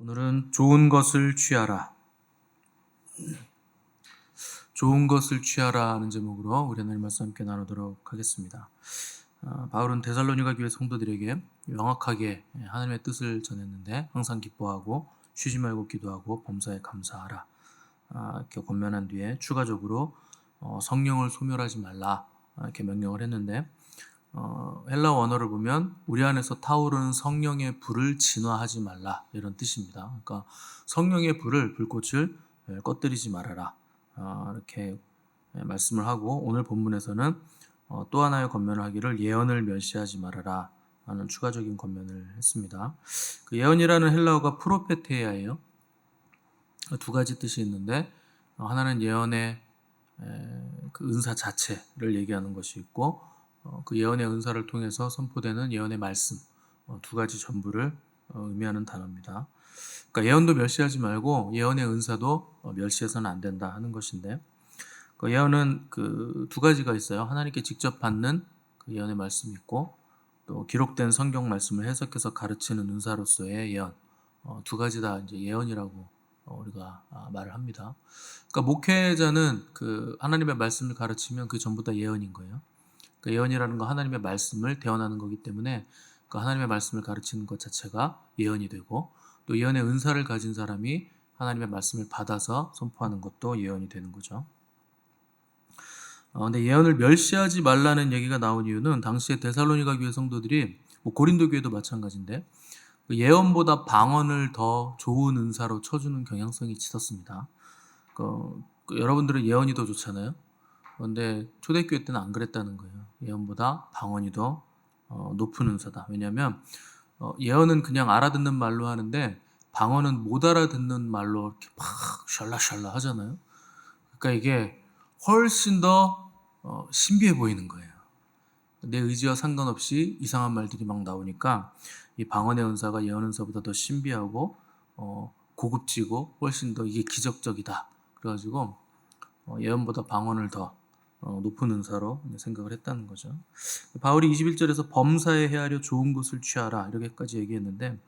오늘은 좋은 것을 취하라. 좋은 것을 취하라 하는 제목으로 우리 하나님 말씀 함께 나누도록 하겠습니다. 바울은 데살로니가 교회 성도들에게 명확하게 하나님의 뜻을 전했는데 항상 기뻐하고 쉬지 말고 기도하고 범사에 감사하라. 이렇게 권면한 뒤에 추가적으로 성령을 소멸하지 말라 이렇게 명령을 했는데 헬라어 원어를 보면 우리 안에서 타오르는 성령의 불을 진화하지 말라 이런 뜻입니다. 그러니까 성령의 불꽃을 꺼뜨리지 말아라 이렇게 말씀을 하고 오늘 본문에서는 또 하나의 권면을 하기를 예언을 멸시하지 말아라 하는 추가적인 권면을 했습니다. 그 예언이라는 헬라어가 프로페테아예요. 두 가지 뜻이 있는데 하나는 예언의 그 은사 자체를 얘기하는 것이 있고 그 예언의 은사를 통해서 선포되는 예언의 말씀 두 가지 전부를 의미하는 단어입니다. 그러니까 예언도 멸시하지 말고 예언의 은사도 멸시해서는 안 된다 하는 것인데 그 예언은 그 두 가지가 있어요. 하나님께 직접 받는 그 예언의 말씀이 있고 또 기록된 성경 말씀을 해석해서 가르치는 은사로서의 예언 두 가지 다 이제 예언이라고 우리가 말을 합니다. 그러니까 목회자는 그 하나님의 말씀을 가르치면 그 전부 다 예언인 거예요. 그 예언이라는 거 하나님의 말씀을 대언하는 거기 때문에 그 하나님의 말씀을 가르치는 것 자체가 예언이 되고 또 예언의 은사를 가진 사람이 하나님의 말씀을 받아서 선포하는 것도 예언이 되는 거죠. 근데 예언을 멸시하지 말라는 얘기가 나온 이유는 당시에 데살로니가 교회 성도들이 고린도 교회도 마찬가지인데 그 예언보다 방언을 더 좋은 은사로 쳐주는 경향성이 짙었습니다. 여러분들은 예언이 더 좋잖아요. 그런데 초대교회 때는 안 그랬다는 거예요. 예언보다 방언이 더 높은 은사다. 왜냐하면 예언은 그냥 알아듣는 말로 하는데 방언은 못 알아듣는 말로 이렇게 막 샬라샬라 하잖아요. 그러니까 이게 훨씬 더 신비해 보이는 거예요. 내 의지와 상관없이 이상한 말들이 막 나오니까 이 방언의 은사가 예언 은사보다 더 신비하고 고급지고 훨씬 더 이게 기적적이다. 그래가지고 예언보다 방언을 더 높은 은사로 생각을 했다는 거죠. 바울이 21절에서 범사에 헤아려 좋은 것을 취하라 이렇게까지 얘기했는데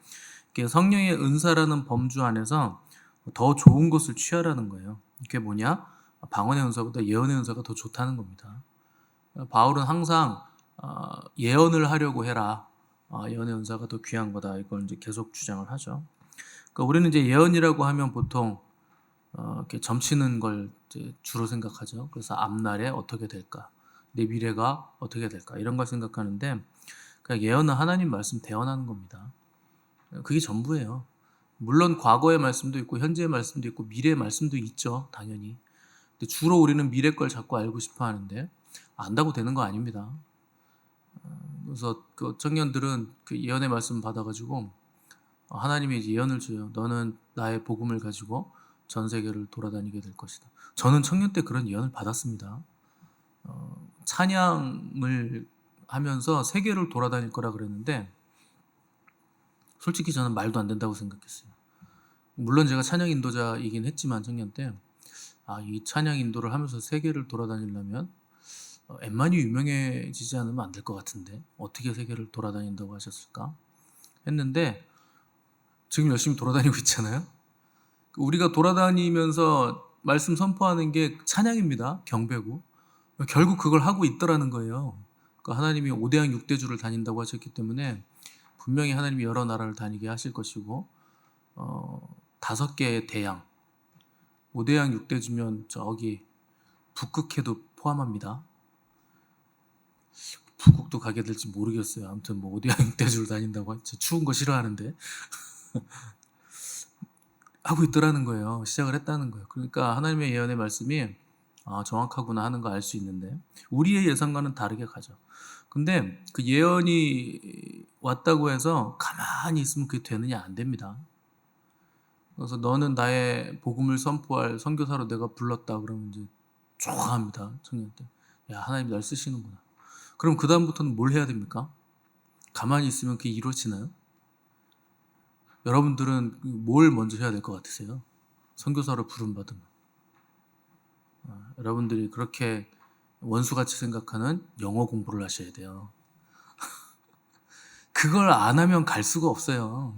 성령의 은사라는 범주 안에서 더 좋은 것을 취하라는 거예요. 이게 뭐냐? 방언의 은사보다 예언의 은사가 더 좋다는 겁니다. 바울은 항상 예언을 하려고 해라. 예언의 은사가 더 귀한 거다. 이걸 이제 계속 주장을 하죠. 그러니까 우리는 이제 예언이라고 하면 보통 이렇게 점치는 걸 이제 주로 생각하죠. 그래서 앞날에 어떻게 될까, 내 미래가 어떻게 될까 이런 걸 생각하는데 그냥 예언은 하나님 말씀 대언하는 겁니다. 그게 전부예요. 물론 과거의 말씀도 있고 현재의 말씀도 있고 미래의 말씀도 있죠, 당연히. 근데 주로 우리는 미래 걸 자꾸 알고 싶어 하는데 안다고 되는 거 아닙니다. 그래서 그 청년들은 그 예언의 말씀 받아가지고 하나님이 이제 예언을 줘요. 너는 나의 복음을 가지고 전 세계를 돌아다니게 될 것이다. 저는 청년 때 그런 예언을 받았습니다. 찬양을 하면서 세계를 돌아다닐 거라 그랬는데 솔직히 저는 말도 안 된다고 생각했어요. 물론 제가 찬양 인도자이긴 했지만 청년 때 이 찬양 인도를 하면서 세계를 돌아다니려면 엠만이 유명해지지 않으면 안 될 것 같은데 어떻게 세계를 돌아다닌다고 하셨을까 했는데 지금 열심히 돌아다니고 있잖아요. 우리가 돌아다니면서 말씀 선포하는 게 찬양입니다. 경배고 결국 그걸 하고 있더라는 거예요. 그러니까 하나님이 5대양 6대주를 다닌다고 하셨기 때문에 분명히 하나님이 여러 나라를 다니게 하실 것이고 5개의 대양 5대양 6대주면 저기 북극해도 포함합니다. 북극도 가게 될지 모르겠어요. 아무튼 뭐 5대양 6대주를 다닌다고 했죠. 추운 거 싫어하는데 하고 있더라는 거예요. 시작을 했다는 거예요. 그러니까 하나님의 예언의 말씀이 정확하구나 하는 거 알 수 있는데 우리의 예상과는 다르게 가죠. 근데 그 예언이 왔다고 해서 가만히 있으면 그게 되느냐? 안 됩니다. 그래서 너는 나의 복음을 선포할 선교사로 내가 불렀다 그러면 이제 좋아합니다. 청년 때. 야, 하나님 날 쓰시는구나. 그럼 그 다음부터는 뭘 해야 됩니까? 가만히 있으면 그게 이루어지나요? 여러분들은 뭘 먼저 해야 될 것 같으세요? 선교사로 부름받으면 여러분들이 그렇게 원수같이 생각하는 영어 공부를 하셔야 돼요. 그걸 안 하면 갈 수가 없어요.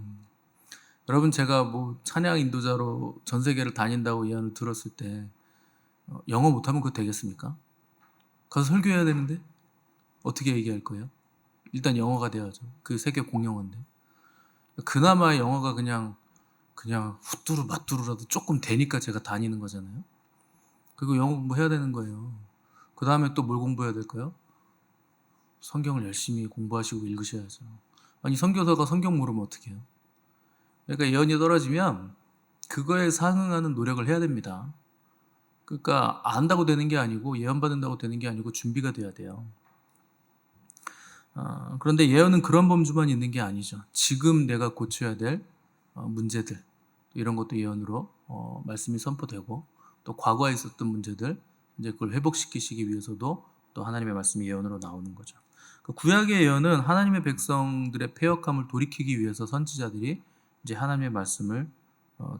여러분 제가 뭐 찬양 인도자로 전 세계를 다닌다고 예언을 들었을 때 영어 못하면 그거 되겠습니까? 가서 설교해야 되는데 어떻게 얘기할 거예요? 일단 영어가 돼야죠. 그 세계 공용어인데. 그나마 영어가 그냥 후뚜루 맞뚜루라도 조금 되니까 제가 다니는 거잖아요. 그리고 영어 공부해야 되는 거예요. 그 다음에 또 뭘 공부해야 될까요? 성경을 열심히 공부하시고 읽으셔야죠. 아니 선교사가 성경 모르면 어떻게 해요? 그러니까 예언이 떨어지면 그거에 상응하는 노력을 해야 됩니다. 그러니까 안다고 되는 게 아니고 예언받는다고 되는 게 아니고 준비가 돼야 돼요. 그런데 예언은 그런 범주만 있는 게 아니죠. 지금 내가 고쳐야 될 문제들 이런 것도 예언으로 말씀이 선포되고 또 과거에 있었던 문제들 이제 그걸 회복시키시기 위해서도 또 하나님의 말씀이 예언으로 나오는 거죠. 그 구약의 예언은 하나님의 백성들의 패역함을 돌이키기 위해서 선지자들이 이제 하나님의 말씀을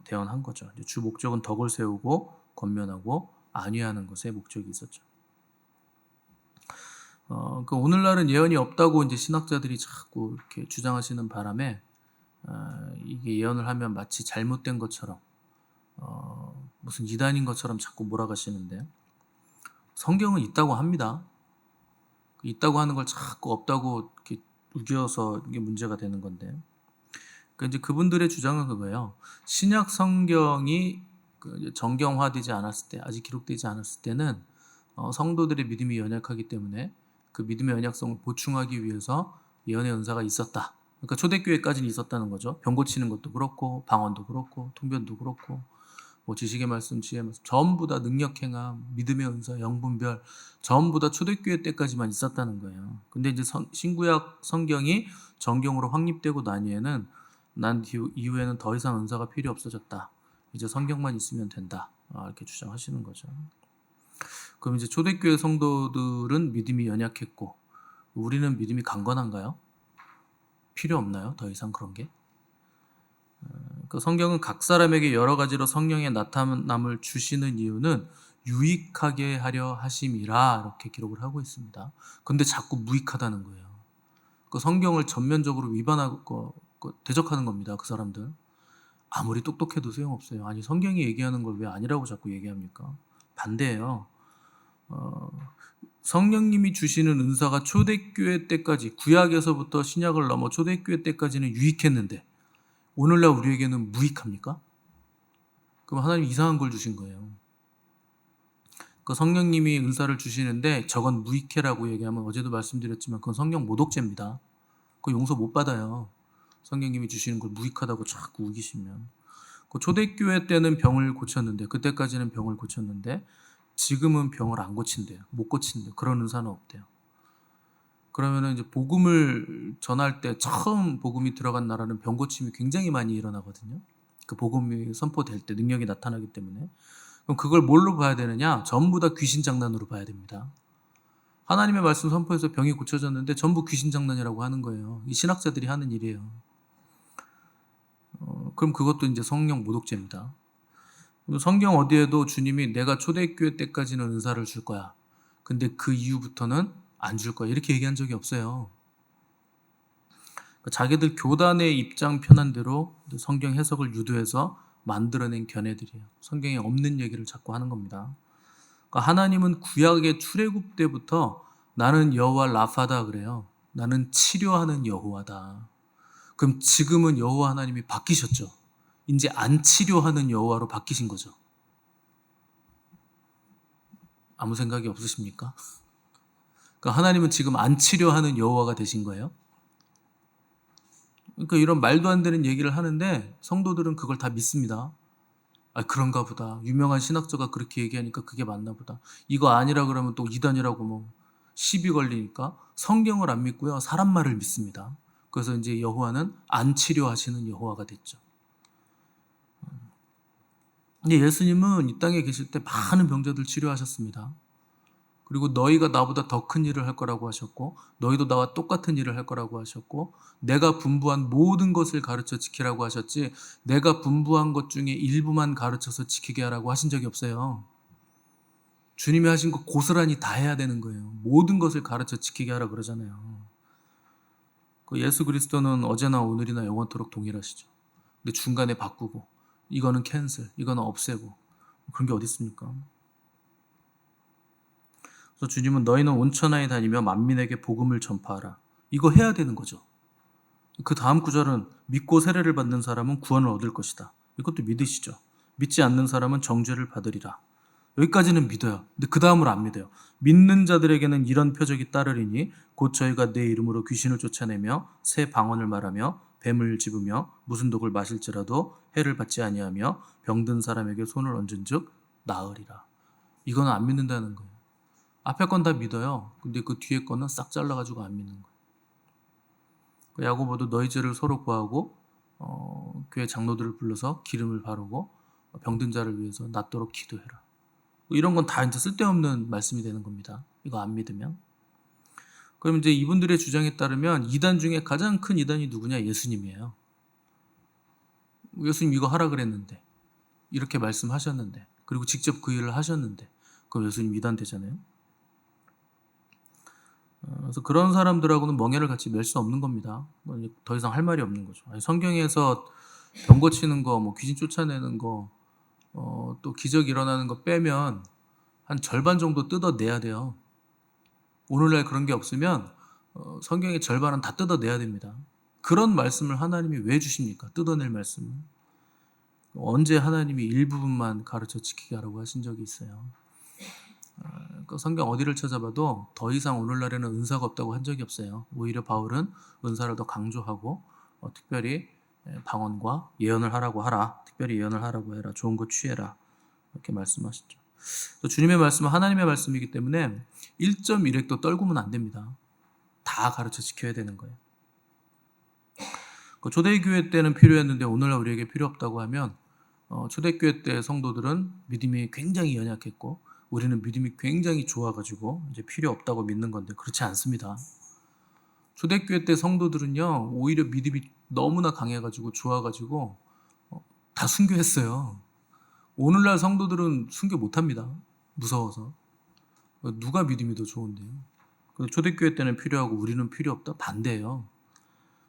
대언한 거죠. 이제 주 목적은 덕을 세우고 권면하고 안위하는 것에 목적이 있었죠. 그 오늘날은 예언이 없다고 이제 신학자들이 자꾸 이렇게 주장하시는 바람에 이게 예언을 하면 마치 잘못된 것처럼 무슨 이단인 것처럼 자꾸 몰아가시는데 성경은 있다고 합니다. 있다고 하는 걸 자꾸 없다고 이렇게 우겨서 이게 문제가 되는 건데. 그러니까 이제 그분들의 주장은 그거예요. 신약 성경이 정경화되지 않았을 때, 아직 기록되지 않았을 때는 성도들의 믿음이 연약하기 때문에 그 믿음의 연약성을 보충하기 위해서 예언의 은사가 있었다. 그러니까 초대교회까지는 있었다는 거죠. 병 고치는 것도 그렇고 방언도 그렇고 통변도 그렇고 뭐 지식의 말씀, 지혜의 말씀 전부 다 능력 행함, 믿음의 은사, 영분별 전부 다 초대교회 때까지만 있었다는 거예요. 근데 이제 신구약 성경이 정경으로 확립되고 난 이후에는 더 이상 은사가 필요 없어졌다. 이제 성경만 있으면 된다. 이렇게 주장하시는 거죠. 그럼 이제 초대교회 성도들은 믿음이 연약했고 우리는 믿음이 강건한가요? 필요 없나요? 더 이상 그런 게? 그 성경은 각 사람에게 여러 가지로 성령의 나타남을 주시는 이유는 유익하게 하려 하심이라 이렇게 기록을 하고 있습니다. 근데 자꾸 무익하다는 거예요. 그 성경을 전면적으로 위반하고 대적하는 겁니다. 그 사람들. 아무리 똑똑해도 소용없어요. 아니 성경이 얘기하는 걸 왜 아니라고 자꾸 얘기합니까? 반대예요. 성령님이 주시는 은사가 초대교회 때까지 구약에서부터 신약을 넘어 초대교회 때까지는 유익했는데 오늘날 우리에게는 무익합니까? 그럼 하나님 이상한 걸 주신 거예요. 그 성령님이 은사를 주시는데 저건 무익해라고 얘기하면 어제도 말씀드렸지만 그건 성령 모독죄입니다. 그 용서 못 받아요. 성령님이 주시는 걸 무익하다고 자꾸 우기시면. 그 초대교회 때는 병을 고쳤는데 그때까지는 병을 고쳤는데 지금은 병을 안 고친대요. 못 고친대요. 그런 은사는 없대요. 그러면은 이제 복음을 전할 때 처음 복음이 들어간 나라는 병 고침이 굉장히 많이 일어나거든요. 그 복음이 선포될 때 능력이 나타나기 때문에. 그럼 그걸 뭘로 봐야 되느냐? 전부 다 귀신 장난으로 봐야 됩니다. 하나님의 말씀 선포해서 병이 고쳐졌는데 전부 귀신 장난이라고 하는 거예요. 이 신학자들이 하는 일이에요. 그럼 그것도 이제 성령 모독죄입니다. 성경 어디에도 주님이 내가 초대교회 때까지는 은사를 줄 거야. 근데 그 이후부터는 안 줄 거야. 이렇게 얘기한 적이 없어요. 자기들 교단의 입장 편한 대로 성경 해석을 유도해서 만들어낸 견해들이에요. 성경에 없는 얘기를 자꾸 하는 겁니다. 그러니까 하나님은 구약의 출애굽 때부터 나는 여호와 라파다 그래요. 나는 치료하는 여호와다. 그럼 지금은 여호와 하나님이 바뀌셨죠. 이제 안 치료하는 여호와로 바뀌신 거죠. 아무 생각이 없으십니까? 그러니까 하나님은 지금 안 치료하는 여호와가 되신 거예요. 그러니까 이런 말도 안 되는 얘기를 하는데 성도들은 그걸 다 믿습니다. 그런가 보다. 유명한 신학자가 그렇게 얘기하니까 그게 맞나 보다. 이거 아니라 그러면 또 이단이라고 뭐 시비 걸리니까 성경을 안 믿고요. 사람 말을 믿습니다. 그래서 이제 여호와는 안 치료하시는 여호와가 됐죠. 근데 예수님은 이 땅에 계실 때 많은 병자들 치료하셨습니다. 그리고 너희가 나보다 더 큰 일을 할 거라고 하셨고 너희도 나와 똑같은 일을 할 거라고 하셨고 내가 분부한 모든 것을 가르쳐 지키라고 하셨지 내가 분부한 것 중에 일부만 가르쳐서 지키게 하라고 하신 적이 없어요. 주님이 하신 거 고스란히 다 해야 되는 거예요. 모든 것을 가르쳐 지키게 하라 그러잖아요. 그 예수 그리스도는 어제나 오늘이나 영원토록 동일하시죠. 근데 중간에 바꾸고 이거는 캔슬, 이거는 없애고 그런 게 어디 있습니까? 그래서 주님은 너희는 온 천하에 다니며 만민에게 복음을 전파하라. 이거 해야 되는 거죠. 그 다음 구절은 믿고 세례를 받는 사람은 구원을 얻을 것이다. 이것도 믿으시죠. 믿지 않는 사람은 정죄를 받으리라. 여기까지는 믿어요. 근데 그 다음을 안 믿어요. 믿는 자들에게는 이런 표적이 따르리니 곧 저희가 내 이름으로 귀신을 쫓아내며 새 방언을 말하며 뱀을 집으며 무슨 독을 마실지라도 해를 받지 아니하며 병든 사람에게 손을 얹은즉 나으리라. 이거는 안 믿는다는 거예요. 앞에 건 다 믿어요. 근데 그 뒤에 거는 싹 잘라가지고 안 믿는 거예요. 야고보도 너희 죄를 서로 구하고 교회 장로들을 불러서 기름을 바르고 병든 자를 위해서 낫도록 기도해라. 이런 건 다 이제 쓸데없는 말씀이 되는 겁니다. 이거 안 믿으면. 그럼 이제 이분들의 주장에 따르면 이단 중에 가장 큰 이단이 누구냐? 예수님이에요. 예수님 이거 하라 그랬는데, 이렇게 말씀하셨는데, 그리고 직접 그 일을 하셨는데, 그럼 예수님 이단 되잖아요. 그래서 그런 사람들하고는 멍에를 같이 맬 수 없는 겁니다. 더 이상 할 말이 없는 거죠. 아니, 성경에서 병 고치는 거, 뭐 귀신 쫓아내는 거, 또 기적 일어나는 거 빼면 한 절반 정도 뜯어내야 돼요. 오늘날 그런 게 없으면 성경의 절반은 다 뜯어내야 됩니다. 그런 말씀을 하나님이 왜 주십니까? 뜯어낼 말씀을. 언제 하나님이 일부분만 가르쳐 지키게 하라고 하신 적이 있어요. 그 성경 어디를 찾아봐도 더 이상 오늘날에는 은사가 없다고 한 적이 없어요. 오히려 바울은 은사를 더 강조하고 특별히 방언과 예언을 하라고 하라. 특별히 예언을 하라고 해라. 좋은 거 취해라. 이렇게 말씀하시죠. 또 주님의 말씀은 하나님의 말씀이기 때문에 1.1획도 떨구면 안 됩니다. 다 가르쳐 지켜야 되는 거예요. 초대교회 때는 필요했는데 오늘날 우리에게 필요 없다고 하면 초대교회 때 성도들은 믿음이 굉장히 연약했고 우리는 믿음이 굉장히 좋아가지고 이제 필요 없다고 믿는 건데 그렇지 않습니다. 초대교회 때 성도들은요 오히려 믿음이 너무나 강해가지고 좋아가지고 다 순교했어요. 오늘날 성도들은 순교 못합니다. 무서워서. 누가 믿음이 더 좋은데요. 초대교회 때는 필요하고 우리는 필요 없다? 반대예요.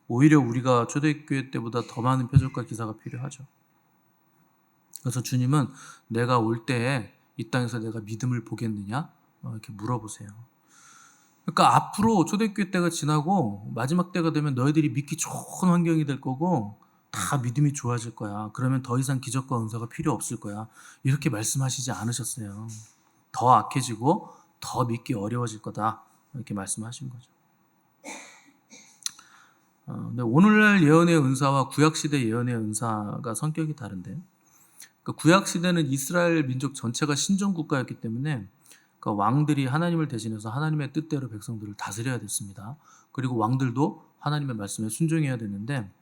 오히려 우리가 초대교회 때보다 더 많은 표적과 기사가 필요하죠. 그래서 주님은 내가 올 때에 이 땅에서 내가 믿음을 보겠느냐? 이렇게 물어보세요. 그러니까 앞으로 초대교회 때가 지나고 마지막 때가 되면 너희들이 믿기 좋은 환경이 될 거고 다 믿음이 좋아질 거야. 그러면 더 이상 기적과 은사가 필요 없을 거야. 이렇게 말씀하시지 않으셨어요. 더 악해지고 더 믿기 어려워질 거다. 이렇게 말씀하신 거죠. 근데 오늘날 예언의 은사와 구약시대 예언의 은사가 성격이 다른데 구약시대는 이스라엘 민족 전체가 신정국가였기 때문에 왕들이 하나님을 대신해서 하나님의 뜻대로 백성들을 다스려야 됐습니다. 그리고 왕들도 하나님의 말씀에 순종해야 되는데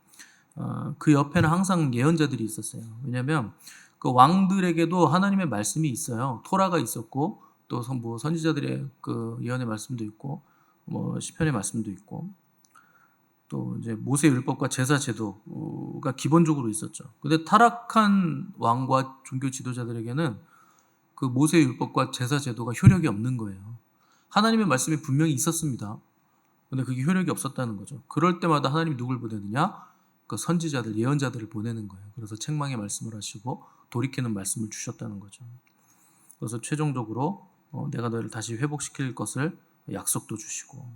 그 옆에는 항상 예언자들이 있었어요. 왜냐하면 그 왕들에게도 하나님의 말씀이 있어요. 토라가 있었고 또 뭐 선지자들의 그 예언의 말씀도 있고 뭐 시편의 말씀도 있고 또 이제 모세 율법과 제사 제도가 기본적으로 있었죠. 근데 타락한 왕과 종교 지도자들에게는 그 모세 율법과 제사 제도가 효력이 없는 거예요. 하나님의 말씀이 분명히 있었습니다. 근데 그게 효력이 없었다는 거죠. 그럴 때마다 하나님이 누굴 보내느냐? 그 선지자들, 예언자들을 보내는 거예요. 그래서 책망의 말씀을 하시고 돌이키는 말씀을 주셨다는 거죠. 그래서 최종적으로 내가 너희를 다시 회복시킬 것을 약속도 주시고.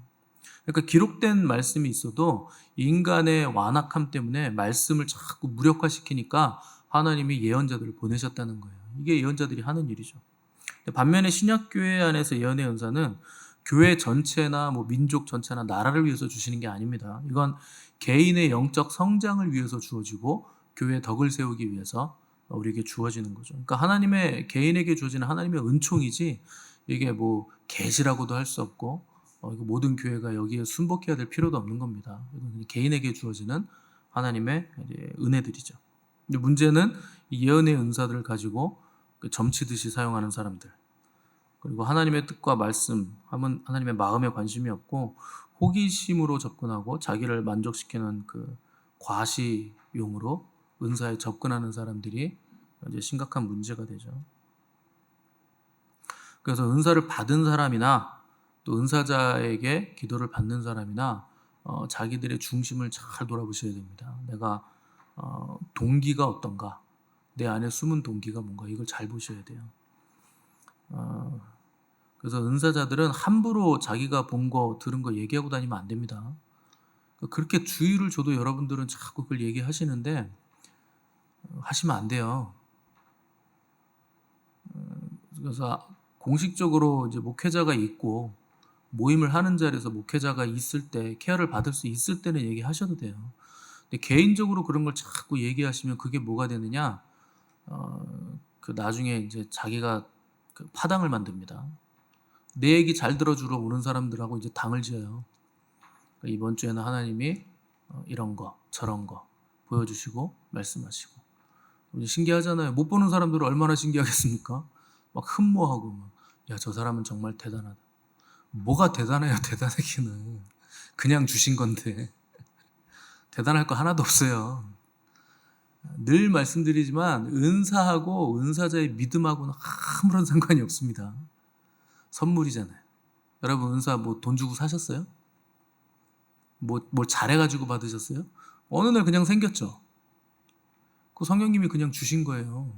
그러니까 기록된 말씀이 있어도 인간의 완악함 때문에 말씀을 자꾸 무력화시키니까 하나님이 예언자들을 보내셨다는 거예요. 이게 예언자들이 하는 일이죠. 반면에 신약교회 안에서 예언의 은사는 교회 전체나 뭐 민족 전체나 나라를 위해서 주시는 게 아닙니다. 이건 개인의 영적 성장을 위해서 주어지고 교회의 덕을 세우기 위해서 우리에게 주어지는 거죠. 그러니까 하나님의 개인에게 주어지는 하나님의 은총이지 이게 뭐 계시라고도 할 수 없고 모든 교회가 여기에 순복해야 될 필요도 없는 겁니다. 이건 개인에게 주어지는 하나님의 은혜들이죠. 근데 문제는 이 예언의 은사들을 가지고 점치듯이 사용하는 사람들, 그리고 하나님의 뜻과 말씀, 하나님의 마음에 관심이 없고 호기심으로 접근하고 자기를 만족시키는 그 과시용으로 은사에 접근하는 사람들이 이제 심각한 문제가 되죠. 그래서 은사를 받은 사람이나 또 은사자에게 기도를 받는 사람이나 자기들의 중심을 잘 돌아보셔야 됩니다. 내가 동기가 어떤가, 내 안에 숨은 동기가 뭔가, 이걸 잘 보셔야 돼요. 그래서 은사자들은 함부로 자기가 본 거 들은 거 얘기하고 다니면 안 됩니다. 그렇게 주의를 줘도 여러분들은 자꾸 그걸 얘기하시는데 하시면 안 돼요. 그래서 공식적으로 이제 목회자가 있고 모임을 하는 자리에서 목회자가 있을 때, 케어를 받을 수 있을 때는 얘기하셔도 돼요. 근데 개인적으로 그런 걸 자꾸 얘기하시면 그게 뭐가 되느냐, 그 나중에 이제 자기가 그 파당을 만듭니다. 내 얘기 잘 들어주러 오는 사람들하고 이제 당을 지어요. 그러니까 이번 주에는 하나님이 이런 거 저런 거 보여주시고 말씀하시고, 이제 신기하잖아요. 못 보는 사람들은 얼마나 신기하겠습니까? 막 흠모하고 막, 야, 저 사람은 정말 대단하다. 뭐가 대단해요? 대단하기는 그냥 주신 건데 대단할 거 하나도 없어요. 늘 말씀드리지만 은사하고 은사자의 믿음하고는 아무런 상관이 없습니다. 선물이잖아요. 여러분 은사 뭐 돈 주고 사셨어요? 뭘 잘해가지고 받으셨어요? 어느 날 그냥 생겼죠. 그 성령님이 그냥 주신 거예요.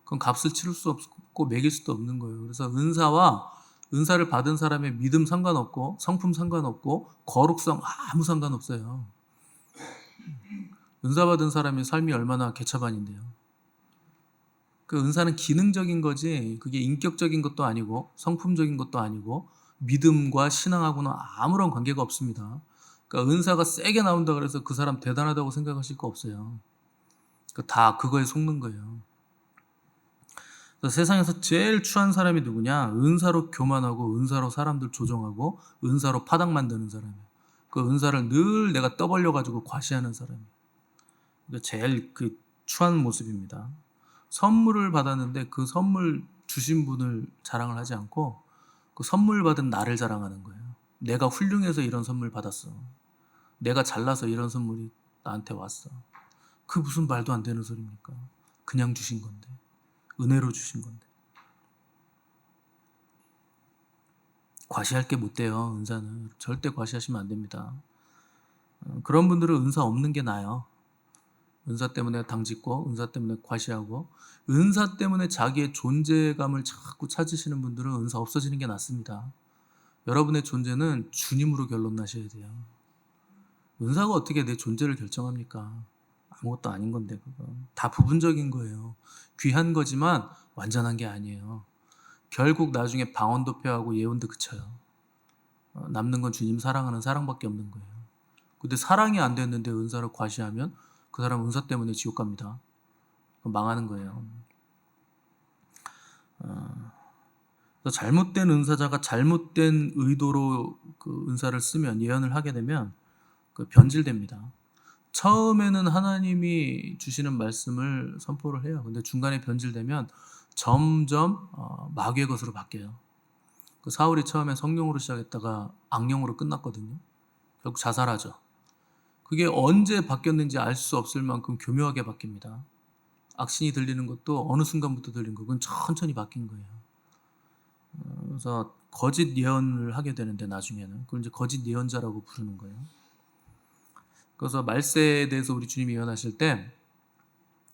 그건 값을 치를 수 없고 매길 수도 없는 거예요. 그래서 은사와 은사를 받은 사람의 믿음 상관없고 성품 상관없고 거룩성 아무 상관없어요. 은사 받은 사람의 삶이 얼마나 개차반인데요. 그 은사는 기능적인 거지 그게 인격적인 것도 아니고 성품적인 것도 아니고 믿음과 신앙하고는 아무런 관계가 없습니다. 그러니까 은사가 세게 나온다 그래서 그 사람 대단하다고 생각하실 거 없어요. 다 그거에 속는 거예요. 그래서 세상에서 제일 추한 사람이 누구냐? 은사로 교만하고 은사로 사람들 조종하고 은사로 파당 만드는 사람이에요. 그 은사를 늘 내가 떠벌려 가지고 과시하는 사람이에요. 그러니까 제일 그 추한 모습입니다. 선물을 받았는데 그 선물 주신 분을 자랑을 하지 않고 그 선물 받은 나를 자랑하는 거예요. 내가 훌륭해서 이런 선물 받았어. 내가 잘나서 이런 선물이 나한테 왔어. 그 무슨 말도 안 되는 소리입니까? 그냥 주신 건데. 은혜로 주신 건데. 과시할 게 못 돼요. 은사는 절대 과시하시면 안 됩니다. 그런 분들은 은사 없는 게 나아요. 은사 때문에 당짓고 은사 때문에 과시하고 은사 때문에 자기의 존재감을 자꾸 찾으시는 분들은 은사 없어지는 게 낫습니다. 여러분의 존재는 주님으로 결론 나셔야 돼요. 은사가 어떻게 내 존재를 결정합니까? 아무것도 아닌 건데 그거 다 부분적인 거예요. 귀한 거지만 완전한 게 아니에요. 결국 나중에 방언도 폐하고 예언도 그쳐요. 남는 건 주님 사랑하는 사랑밖에 없는 거예요. 근데 사랑이 안 됐는데 은사를 과시하면 그 사람 은사 때문에 지옥 갑니다. 망하는 거예요. 잘못된 은사자가 잘못된 의도로 그 은사를 쓰면 예언을 하게 되면 그 변질됩니다. 처음에는 하나님이 주시는 말씀을 선포를 해요. 근데 중간에 변질되면 점점 마귀의 것으로 바뀌어요. 그 사울이 처음에 성령으로 시작했다가 악령으로 끝났거든요. 결국 자살하죠. 그게 언제 바뀌었는지 알 수 없을 만큼 교묘하게 바뀝니다. 악신이 들리는 것도 어느 순간부터 들린 거, 그건 천천히 바뀐 거예요. 그래서 거짓 예언을 하게 되는데 나중에는 그걸 이제 거짓 예언자라고 부르는 거예요. 그래서 말세에 대해서 우리 주님이 예언하실 때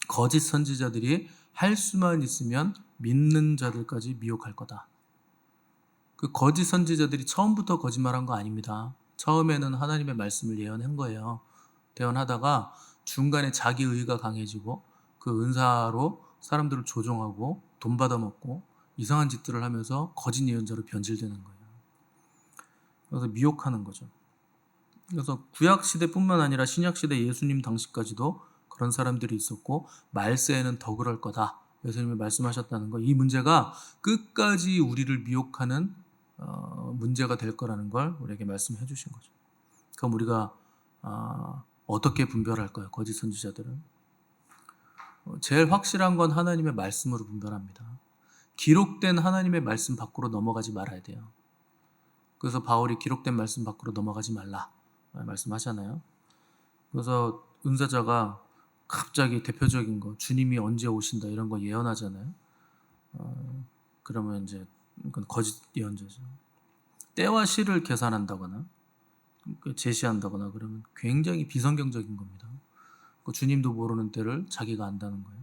거짓 선지자들이 할 수만 있으면 믿는 자들까지 미혹할 거다. 그 거짓 선지자들이 처음부터 거짓말한 거 아닙니다. 처음에는 하나님의 말씀을 예언한 거예요. 예언하다가 중간에 자기 의가 강해지고 그 은사로 사람들을 조종하고 돈 받아먹고 이상한 짓들을 하면서 거짓 예언자로 변질되는 거예요. 그래서 미혹하는 거죠. 그래서 구약 시대뿐만 아니라 신약 시대 예수님 당시까지도 그런 사람들이 있었고 말세에는 더 그럴 거다. 예수님이 말씀하셨다는 거. 이 문제가 끝까지 우리를 미혹하는 문제가 될 거라는 걸 우리에게 말씀해 주신 거죠. 그럼 우리가 어떻게 분별할까요? 거짓 선지자들은. 제일 확실한 건 하나님의 말씀으로 분별합니다. 기록된 하나님의 말씀 밖으로 넘어가지 말아야 돼요. 그래서 바울이 기록된 말씀 밖으로 넘어가지 말라 말씀하잖아요. 그래서 은사자가 갑자기 대표적인 거 주님이 언제 오신다 이런 거 예언하잖아요. 그러면 이제 그건 거짓 예언자죠. 때와 시를 계산한다거나 제시한다거나 그러면 굉장히 비성경적인 겁니다. 그 주님도 모르는 때를 자기가 안다는 거예요.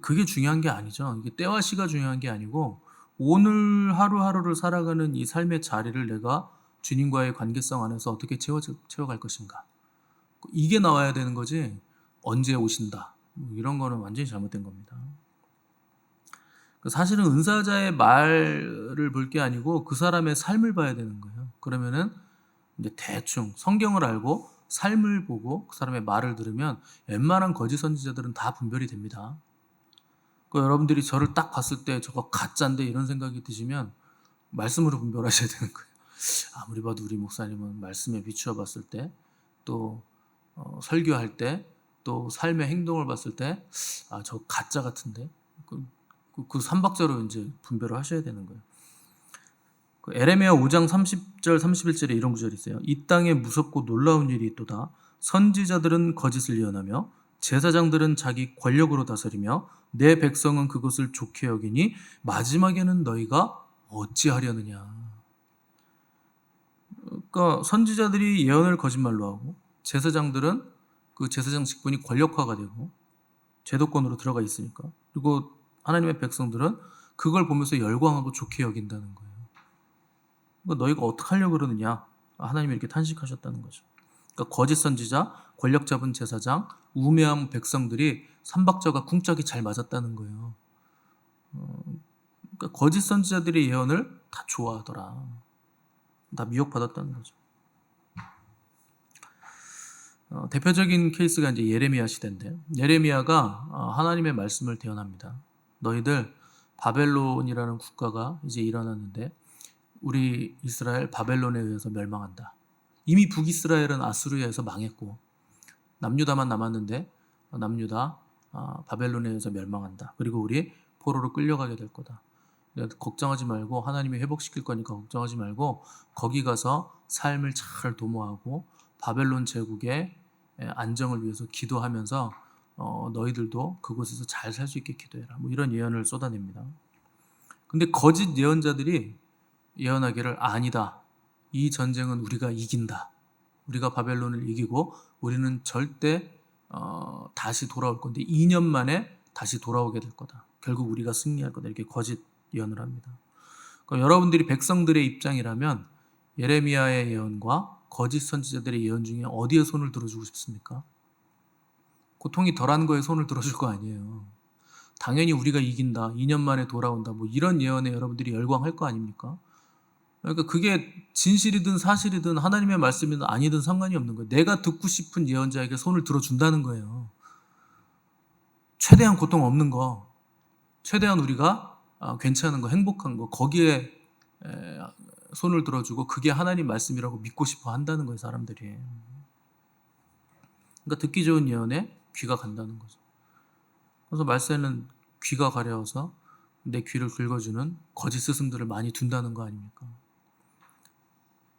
그게 중요한 게 아니죠. 이게 때와 시가 중요한 게 아니고 오늘 하루하루를 살아가는 이 삶의 자리를 내가 주님과의 관계성 안에서 어떻게 채워갈 것인가. 이게 나와야 되는 거지 언제 오신다. 이런 거는 완전히 잘못된 겁니다. 사실은 은사자의 말을 볼 게 아니고 그 사람의 삶을 봐야 되는 거예요. 그러면은 이제 대충 성경을 알고 삶을 보고 그 사람의 말을 들으면 웬만한 거짓 선지자들은 다 분별이 됩니다. 여러분들이 저를 딱 봤을 때 저거 가짜인데 이런 생각이 드시면 말씀으로 분별하셔야 되는 거예요. 아무리 봐도 우리 목사님은 말씀에 비추어 봤을 때 또 설교할 때 또 삶의 행동을 봤을 때 저 가짜 같은데 그 삼박자로 이제 분별을 하셔야 되는 거예요. 에레미야 5장 30절 31절에 이런 구절이 있어요. 이 땅에 무섭고 놀라운 일이 있도다. 선지자들은 거짓을 예언하며 제사장들은 자기 권력으로 다스리며 내 백성은 그것을 좋게 여기니 마지막에는 너희가 어찌하려느냐. 그러니까 선지자들이 예언을 거짓말로 하고 제사장들은 그 제사장 직분이 권력화가 되고 제도권으로 들어가 있으니까, 그리고 하나님의 백성들은 그걸 보면서 열광하고 좋게 여긴다는 거예요. 그러니까 너희가 어떻게 하려고 그러느냐. 하나님이 이렇게 탄식하셨다는 거죠. 그러니까 거짓 선지자, 권력 잡은 제사장, 우매한 백성들이 삼박자가 궁짝이 잘 맞았다는 거예요. 그러니까 거짓 선지자들의 예언을 다 좋아하더라. 다 미혹받았다는 거죠. 대표적인 케이스가 이제 예레미야 시대인데, 예레미야가 하나님의 말씀을 대언합니다. 너희들 바벨론이라는 국가가 이제 일어났는데 우리 이스라엘 바벨론에 의해서 멸망한다. 이미 북이스라엘은 아수르에서 망했고 남유다만 남았는데 남유다 바벨론에 의해서 멸망한다. 그리고 우리 포로로 끌려가게 될 거다. 걱정하지 말고 하나님이 회복시킬 거니까 걱정하지 말고 거기 가서 삶을 잘 도모하고 바벨론 제국의 안정을 위해서 기도하면서 너희들도 그곳에서 잘 살 수 있게 기도해라. 뭐 이런 예언을 쏟아냅니다. 근데 거짓 예언자들이 예언하기를 아니다. 이 전쟁은 우리가 이긴다. 우리가 바벨론을 이기고 우리는 절대 다시 돌아올 건데 2년 만에 다시 돌아오게 될 거다. 결국 우리가 승리할 거다. 이렇게 거짓 예언을 합니다. 그러니까 여러분들이 백성들의 입장이라면 예레미야의 예언과 거짓 선지자들의 예언 중에 어디에 손을 들어주고 싶습니까? 고통이 덜한 거에 손을 들어줄 거 아니에요. 당연히 우리가 이긴다. 2년 만에 돌아온다. 뭐 이런 예언에 여러분들이 열광할 거 아닙니까? 그러니까 그게 진실이든 사실이든 하나님의 말씀이든 아니든 상관이 없는 거예요. 내가 듣고 싶은 예언자에게 손을 들어준다는 거예요. 최대한 고통 없는 거, 최대한 우리가 괜찮은 거, 행복한 거, 거기에 손을 들어주고 그게 하나님 말씀이라고 믿고 싶어 한다는 거예요, 사람들이. 그러니까 듣기 좋은 예언에 귀가 간다는 거죠. 그래서 말세는 귀가 가려워서 내 귀를 긁어주는 거짓 스승들을 많이 둔다는 거 아닙니까?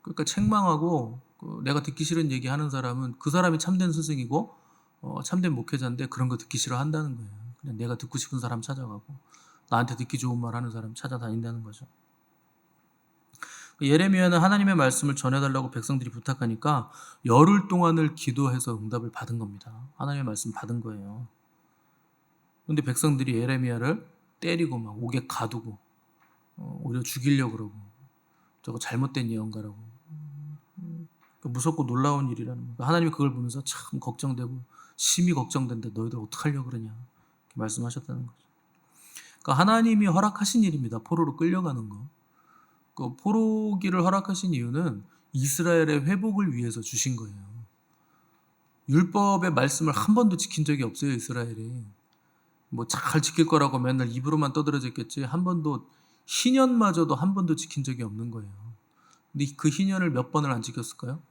그러니까 책망하고 내가 듣기 싫은 얘기 하는 사람은 그 사람이 참된 스승이고 참된 목회자인데 그런 거 듣기 싫어한다는 거예요. 그냥 내가 듣고 싶은 사람 찾아가고 나한테 듣기 좋은 말 하는 사람 찾아다닌다는 거죠. 예레미야는 하나님의 말씀을 전해달라고 백성들이 부탁하니까 열흘 동안을 기도해서 응답을 받은 겁니다. 하나님의 말씀 받은 거예요. 그런데 백성들이 예레미야를 때리고 막 옥에 가두고 오히려 죽이려고 그러고 저거 잘못된 예언가라고 무섭고 놀라운 일이라는 거예요. 하나님이 그걸 보면서 참 걱정되고 심히 걱정된다. 너희들 어떡하려고 그러냐 이렇게 말씀하셨다는 거죠. 그러니까 하나님이 허락하신 일입니다. 포로로 끌려가는 거. 그 포로기를 허락하신 이유는 이스라엘의 회복을 위해서 주신 거예요. 율법의 말씀을 한 번도 지킨 적이 없어요, 이스라엘이. 뭐 잘 지킬 거라고 맨날 입으로만 떠들어졌겠지 한 번도 희년마저도 한 번도 지킨 적이 없는 거예요. 근데 그 희년을 몇 번을 안 지켰을까요?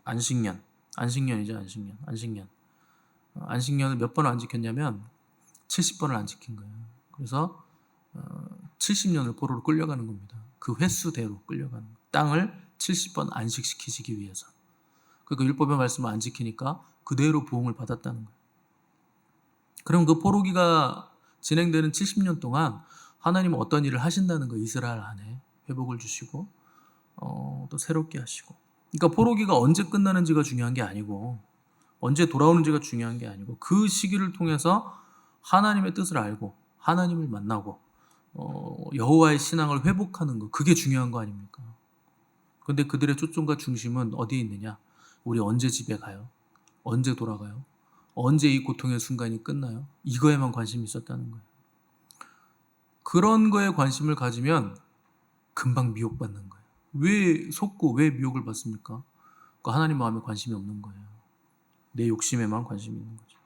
안식년이죠, 안식년을 몇 번을 안 지켰냐면 70번을 안 지킨 거예요. 그래서 70년을 포로로 끌려가는 겁니다. 그 횟수대로 끌려가는 거예요. 땅을 70번 안식시키시기 위해서. 그러니까 율법의 말씀을 안 지키니까 그대로 보응을 받았다는 거예요. 그럼 그 포로기가 진행되는 70년 동안 하나님은 어떤 일을 하신다는 거예요. 이스라엘 안에 회복을 주시고 또 새롭게 하시고. 그러니까 포로기가 언제 끝나는지가 중요한 게 아니고 언제 돌아오는지가 중요한 게 아니고 그 시기를 통해서 하나님의 뜻을 알고 하나님을 만나고 여호와의 신앙을 회복하는 거, 그게 중요한 거 아닙니까? 근데 그들의 초점과 중심은 어디에 있느냐? 우리 언제 집에 가요? 언제 돌아가요? 언제 이 고통의 순간이 끝나요? 이거에만 관심이 있었다는 거예요. 그런 거에 관심을 가지면 금방 미혹받는 거예요. 왜 속고 왜 미혹을 받습니까? 하나님 마음에 관심이 없는 거예요. 내 욕심에만 관심이 있는 거죠.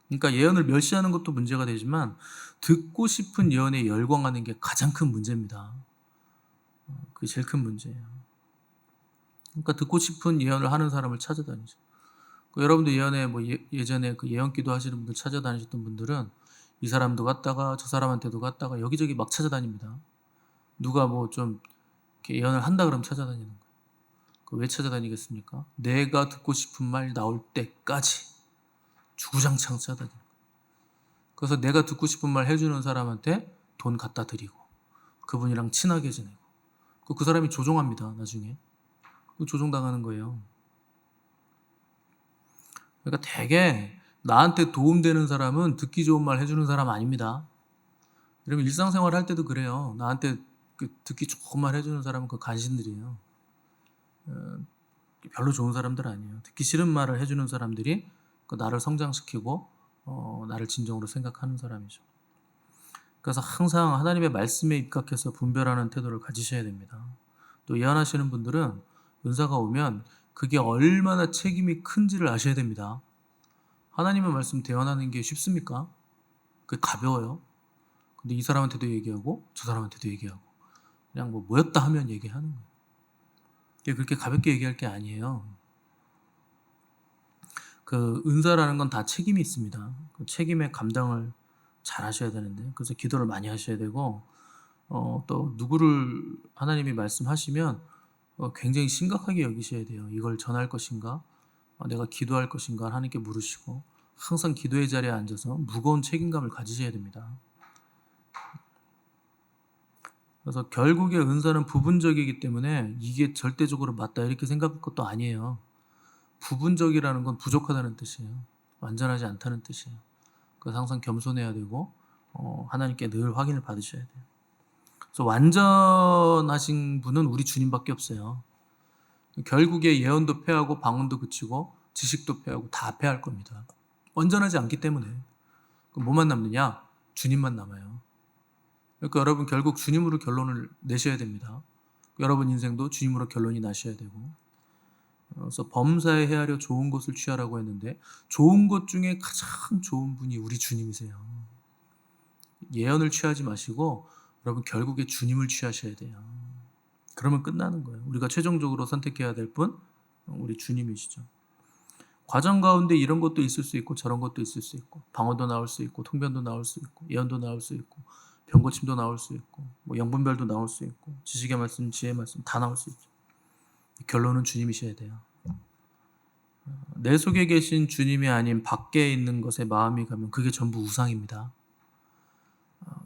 그러니까 예언을 멸시하는 것도 문제가 되지만 듣고 싶은 예언에 열광하는 게 가장 큰 문제입니다. 그게 제일 큰 문제예요. 그러니까 듣고 싶은 예언을 하는 사람을 찾아다니죠. 여러분들 예언에 예전에 그 예언 기도 하시는 분들 찾아다니셨던 분들은 이 사람도 갔다가 저 사람한테도 갔다가 여기저기 막 찾아다닙니다. 누가 좀 이렇게 예언을 한다 그러면 찾아다니는 거예요. 왜 찾아다니겠습니까? 내가 듣고 싶은 말 나올 때까지 주구장창 찾아다니는 거예요. 그래서 내가 듣고 싶은 말 해주는 사람한테 돈 갖다 드리고 그분이랑 친하게 지내고 그 사람이 조종합니다. 나중에 조종당하는 거예요. 그러니까 되게 나한테 도움되는 사람은 듣기 좋은 말 해주는 사람 아닙니다. 여러분 일상생활 할 때도 그래요. 나한테 듣기 좋은 말 해주는 사람은 그 간신들이에요. 별로 좋은 사람들 아니에요. 듣기 싫은 말을 해주는 사람들이 나를 성장시키고 나를 진정으로 생각하는 사람이죠. 그래서 항상 하나님의 말씀에 입각해서 분별하는 태도를 가지셔야 됩니다. 또 예언하시는 분들은 은사가 오면 그게 얼마나 책임이 큰지를 아셔야 됩니다. 하나님의 말씀 대언하는 게 쉽습니까? 그게 가벼워요. 근데 이 사람한테도 얘기하고 저 사람한테도 얘기하고 그냥 모였다 하면 얘기하는 거예요. 이게 그렇게 가볍게 얘기할 게 아니에요. 그 은사라는 건 다 책임이 있습니다. 그 책임의 감당을 잘 하셔야 되는데, 그래서 기도를 많이 하셔야 되고 또 누구를 하나님이 말씀하시면 굉장히 심각하게 여기셔야 돼요. 이걸 전할 것인가, 내가 기도할 것인가 하나님께 물으시고 항상 기도의 자리에 앉아서 무거운 책임감을 가지셔야 됩니다. 그래서 결국에 은사는 부분적이기 때문에 이게 절대적으로 맞다 이렇게 생각할 것도 아니에요. 부분적이라는 건 부족하다는 뜻이에요. 완전하지 않다는 뜻이에요. 그래서 항상 겸손해야 되고 하나님께 늘 확인을 받으셔야 돼요. 그래서 완전하신 분은 우리 주님밖에 없어요. 결국에 예언도 패하고 방언도 그치고 지식도 패하고 다 패할 겁니다. 완전하지 않기 때문에. 뭐만 남느냐? 주님만 남아요. 그러니까 여러분 결국 주님으로 결론을 내셔야 됩니다. 여러분 인생도 주님으로 결론이 나셔야 되고. 그래서 범사에 헤아려 좋은 것을 취하라고 했는데 좋은 것 중에 가장 좋은 분이 우리 주님이세요. 예언을 취하지 마시고 여러분 결국에 주님을 취하셔야 돼요. 그러면 끝나는 거예요. 우리가 최종적으로 선택해야 될 분 우리 주님이시죠. 과정 가운데 이런 것도 있을 수 있고 저런 것도 있을 수 있고 방언도 나올 수 있고 통변도 나올 수 있고 예언도 나올 수 있고 병고침도 나올 수 있고 영분별도 나올 수 있고 지식의 말씀, 지혜의 말씀 다 나올 수 있죠. 결론은 주님이셔야 돼요. 내 속에 계신 주님이 아닌 밖에 있는 것에 마음이 가면 그게 전부 우상입니다.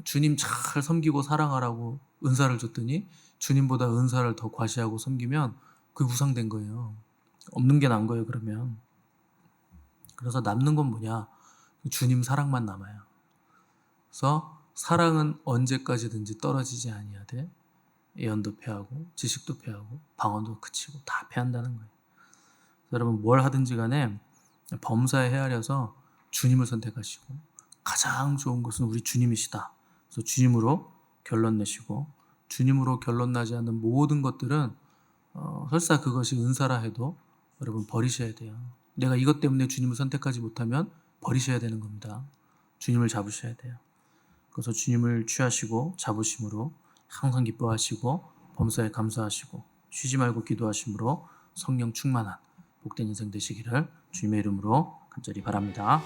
주님 잘 섬기고 사랑하라고 은사를 줬더니 주님보다 은사를 더 과시하고 섬기면 그게 우상된 거예요. 없는 게 난 거예요. 그러면. 그래서 남는 건 뭐냐? 주님 사랑만 남아요. 그래서 사랑은 언제까지든지 떨어지지 아니하되 예언도 패하고 지식도 패하고 방언도 그치고 다 패한다는 거예요. 여러분 뭘 하든지 간에 범사에 헤아려서 주님을 선택하시고 가장 좋은 것은 우리 주님이시다. 그래서 주님으로 결론 내시고 주님으로 결론 나지 않는 모든 것들은 설사 그것이 은사라 해도 여러분 버리셔야 돼요. 내가 이것 때문에 주님을 선택하지 못하면 버리셔야 되는 겁니다. 주님을 잡으셔야 돼요. 그래서 주님을 취하시고 잡으심으로 항상 기뻐하시고 범사에 감사하시고 쉬지 말고 기도하심으로 성령 충만한 복된 인생 되시기를 주님의 이름으로 간절히 바랍니다.